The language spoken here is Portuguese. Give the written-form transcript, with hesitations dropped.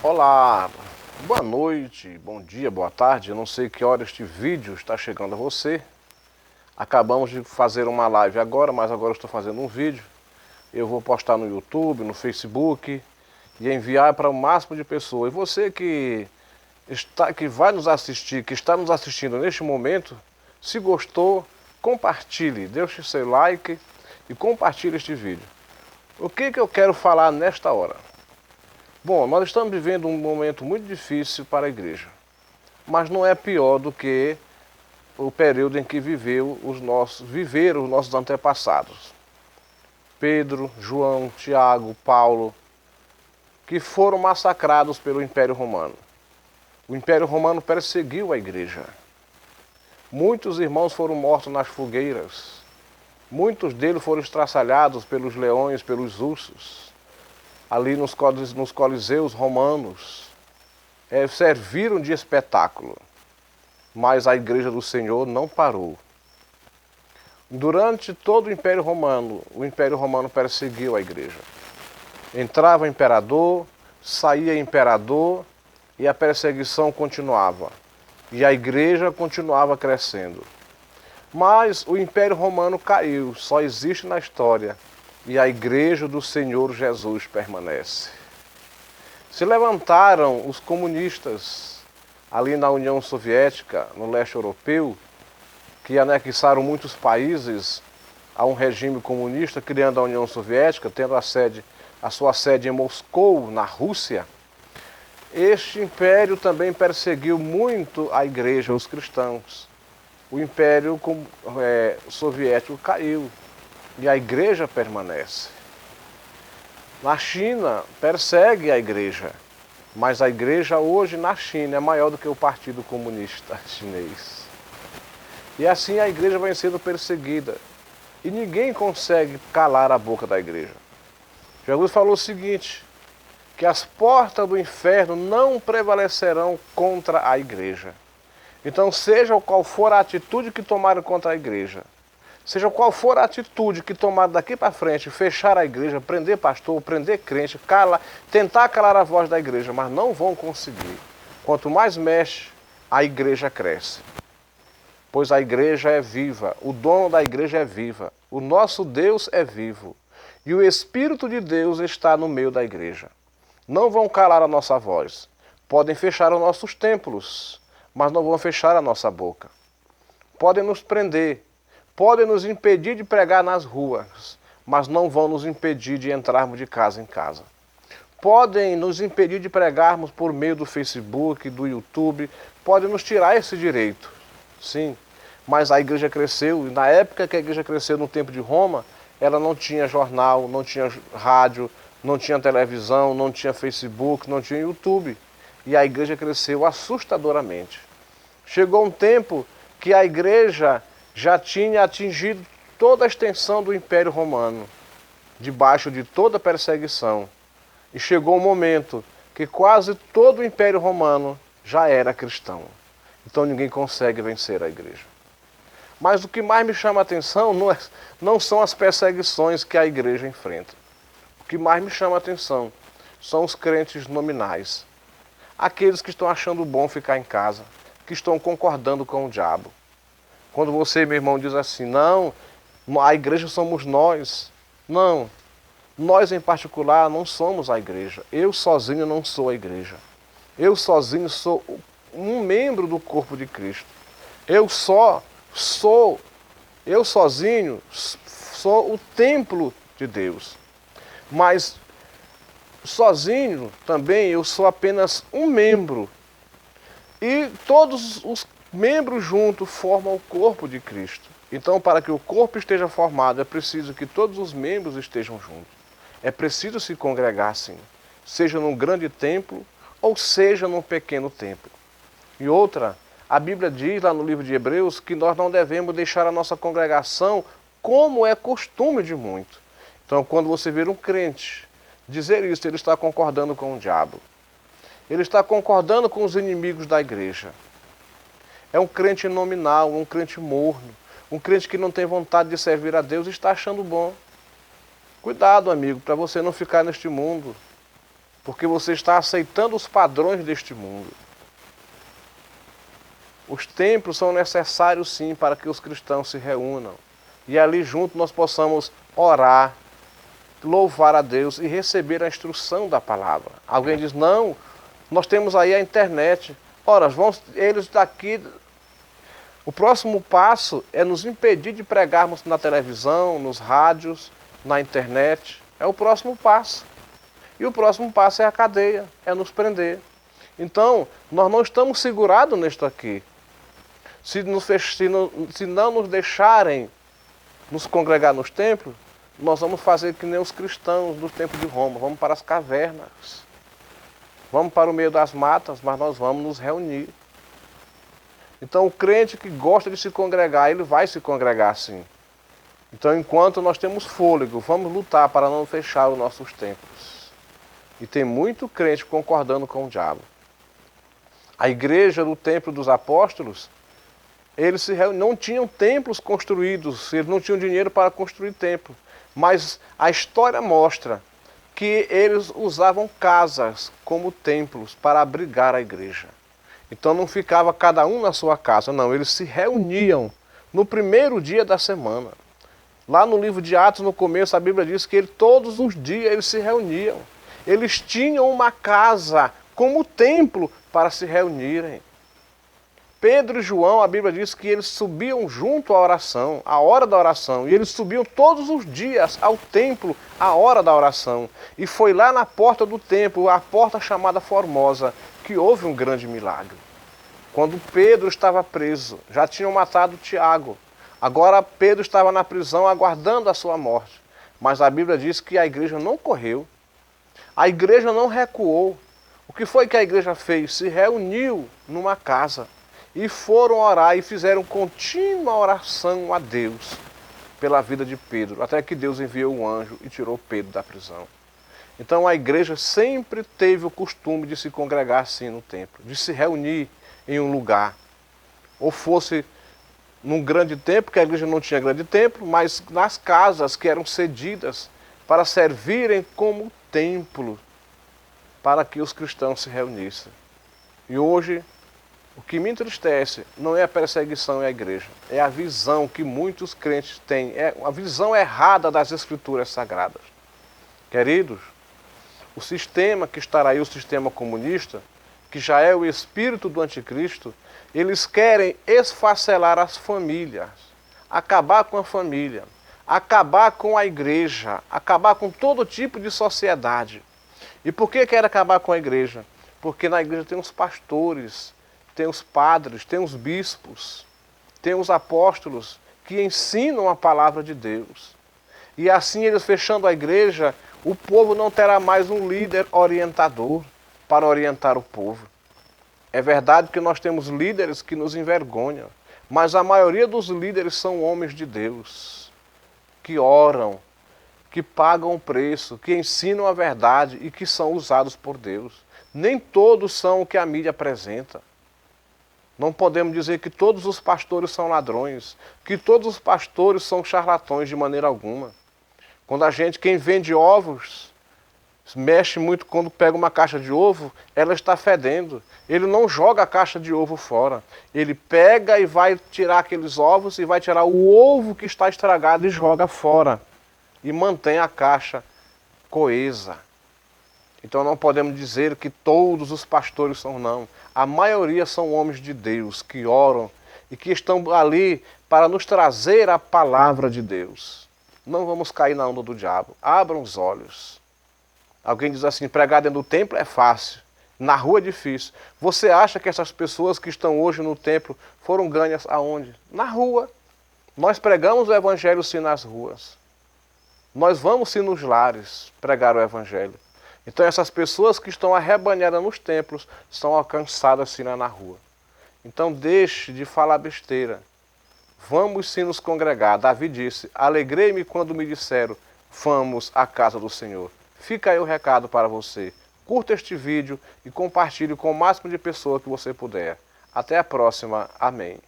Olá, boa noite, bom dia, boa tarde. Eu não sei que hora este vídeo está chegando a você. Acabamos de fazer uma live agora, mas agora eu estou fazendo um vídeo. Eu vou postar no YouTube, no Facebook e enviar para o máximo de pessoas. E você que vai nos assistir, que está nos assistindo neste momento, se gostou, compartilhe, deixe seu like e compartilhe este vídeo. O que eu quero falar nesta hora? Bom, nós estamos vivendo um momento muito difícil para a igreja, mas não é pior do que o período em que viveram os nossos antepassados. Pedro, João, Tiago, Paulo, que foram massacrados pelo Império Romano. O Império Romano perseguiu a igreja. Muitos irmãos foram mortos nas fogueiras. Muitos deles foram estraçalhados pelos leões, pelos ursos. Ali nos coliseus romanos, serviram de espetáculo, mas a igreja do Senhor não parou. Durante todo o Império Romano perseguiu a igreja. Entrava imperador, saía imperador e a perseguição continuava. E a igreja continuava crescendo. Mas o Império Romano caiu, só existe na história. E a igreja do Senhor Jesus permanece. Se levantaram os comunistas ali na União Soviética, no leste europeu, que anexaram muitos países a um regime comunista, criando a União Soviética, tendo a sua sede em Moscou, na Rússia. Este império também perseguiu muito a igreja, os cristãos. O Império Soviético caiu. E a igreja permanece. Na China, persegue a igreja. Mas a igreja hoje na China é maior do que o Partido Comunista Chinês. E assim a igreja vai sendo perseguida. E ninguém consegue calar a boca da igreja. Jesus falou o seguinte, que as portas do inferno não prevalecerão contra a igreja. Então, seja qual for a atitude que tomarem contra a igreja, seja qual for a atitude que tomar daqui para frente, fechar a igreja, prender pastor, prender crente, tentar calar a voz da igreja, mas não vão conseguir. Quanto mais mexe, a igreja cresce. Pois a igreja é viva, o dono da igreja é viva, o nosso Deus é vivo e o Espírito de Deus está no meio da igreja. Não vão calar a nossa voz, podem fechar os nossos templos, mas não vão fechar a nossa boca. Podem nos prender, podem nos impedir de pregar nas ruas, mas não vão nos impedir de entrarmos de casa em casa. Podem nos impedir de pregarmos por meio do Facebook, do YouTube, podem nos tirar esse direito, sim. Mas a igreja cresceu, e na época que a igreja cresceu no tempo de Roma, ela não tinha jornal, não tinha rádio, não tinha televisão, não tinha Facebook, não tinha YouTube. E a igreja cresceu assustadoramente. Chegou um tempo que a igreja já tinha atingido toda a extensão do Império Romano, debaixo de toda perseguição. E chegou um momento que quase todo o Império Romano já era cristão. Então ninguém consegue vencer a igreja. Mas o que mais me chama a atenção não são as perseguições que a igreja enfrenta. O que mais me chama a atenção são os crentes nominais. Aqueles que estão achando bom ficar em casa, que estão concordando com o diabo. Quando você, meu irmão, diz assim, não, a igreja somos nós. Não, nós em particular não somos a igreja. Eu sozinho não sou a igreja. Eu sozinho sou um membro do corpo de Cristo. Eu sozinho sou o templo de Deus. Mas sozinho também eu sou apenas um membro. E todos os membros juntos formam o corpo de Cristo. Então, para que o corpo esteja formado, é preciso que todos os membros estejam juntos. É preciso se congregar assim, seja num grande templo ou seja num pequeno templo. E outra, a Bíblia diz lá no livro de Hebreus que nós não devemos deixar a nossa congregação como é costume de muito. Então, quando você ver um crente dizer isso, ele está concordando com o diabo. Ele está concordando com os inimigos da igreja. É um crente nominal, um crente morno, um crente que não tem vontade de servir a Deus e está achando bom. Cuidado, amigo, para você não ficar neste mundo. porque você está aceitando os padrões deste mundo. Os templos são necessários sim para que os cristãos se reúnam e ali junto nós possamos orar, louvar a Deus e receber a instrução da palavra. Alguém diz, não, nós temos aí a internet. Ora, eles daqui... O próximo passo é nos impedir de pregarmos na televisão, nos rádios, na internet. É o próximo passo. E o próximo passo é a cadeia, é nos prender. Então, nós não estamos segurados nisto aqui. Se não nos deixarem nos congregar nos templos, nós vamos fazer que nem os cristãos do tempo de Roma. Vamos para as cavernas. Vamos para o meio das matas, mas nós vamos nos reunir. Então o crente que gosta de se congregar, ele vai se congregar sim. Então enquanto nós temos fôlego, vamos lutar para não fechar os nossos templos. E tem muito crente concordando com o diabo. A igreja do templo dos apóstolos, eles não tinham templos construídos, eles não tinham dinheiro para construir templo. Mas a história mostra que eles usavam casas como templos para abrigar a igreja. Então não ficava cada um na sua casa, não. Eles se reuniam no primeiro dia da semana. Lá no livro de Atos, no começo, a Bíblia diz que todos os dias eles se reuniam. Eles tinham uma casa como templo para se reunirem. Pedro e João, a Bíblia diz que eles subiam junto à oração, à hora da oração. E eles subiam todos os dias ao templo, à hora da oração. E foi lá na porta do templo, a porta chamada Formosa, que houve um grande milagre. Quando Pedro estava preso, já tinham matado Tiago. Agora Pedro estava na prisão aguardando a sua morte. Mas a Bíblia diz que a igreja não correu. A igreja não recuou. O que foi que a igreja fez? Se reuniu numa casa e foram orar e fizeram contínua oração a Deus pela vida de Pedro, até que Deus enviou um anjo e tirou Pedro da prisão. Então a igreja sempre teve o costume de se congregar assim no templo, de se reunir em um lugar. Ou fosse num grande templo, porque a igreja não tinha grande templo, mas nas casas que eram cedidas para servirem como templo para que os cristãos se reunissem. E hoje, o que me entristece não é a perseguição à igreja, é a visão que muitos crentes têm, é a visão errada das Escrituras Sagradas. Queridos, o sistema que estará aí, o sistema comunista, que já é o espírito do anticristo, eles querem esfacelar as famílias, acabar com a família, acabar com a igreja, acabar com todo tipo de sociedade. E por que quer acabar com a igreja? Porque na igreja tem os pastores, tem os padres, tem os bispos, tem os apóstolos que ensinam a palavra de Deus. E assim eles fechando a igreja, o povo não terá mais um líder orientador para orientar o povo. É verdade que nós temos líderes que nos envergonham, mas a maioria dos líderes são homens de Deus, que oram, que pagam o preço, que ensinam a verdade e que são usados por Deus. Nem todos são o que a mídia apresenta. Não podemos dizer que todos os pastores são ladrões, que todos os pastores são charlatões de maneira alguma. Quem vende ovos, mexe muito quando pega uma caixa de ovo, ela está fedendo. Ele não joga a caixa de ovo fora. Ele pega e vai tirar aqueles ovos e vai tirar o ovo que está estragado e joga fora. E mantém a caixa coesa. Então não podemos dizer que todos os pastores são não. A maioria são homens de Deus que oram e que estão ali para nos trazer a palavra de Deus. Não vamos cair na onda do diabo. Abram os olhos. Alguém diz assim, pregar dentro do templo é fácil, na rua é difícil. Você acha que essas pessoas que estão hoje no templo foram ganhas aonde? Na rua. Nós pregamos o evangelho sim nas ruas. Nós vamos sim nos lares pregar o evangelho. Então essas pessoas que estão arrebanhadas nos templos são alcançadas sim na rua. Então deixe de falar besteira. Vamos sim nos congregar. Davi disse, alegrei-me quando me disseram, vamos à casa do Senhor. Fica aí o recado para você. Curta este vídeo e compartilhe com o máximo de pessoas que você puder. Até a próxima. Amém.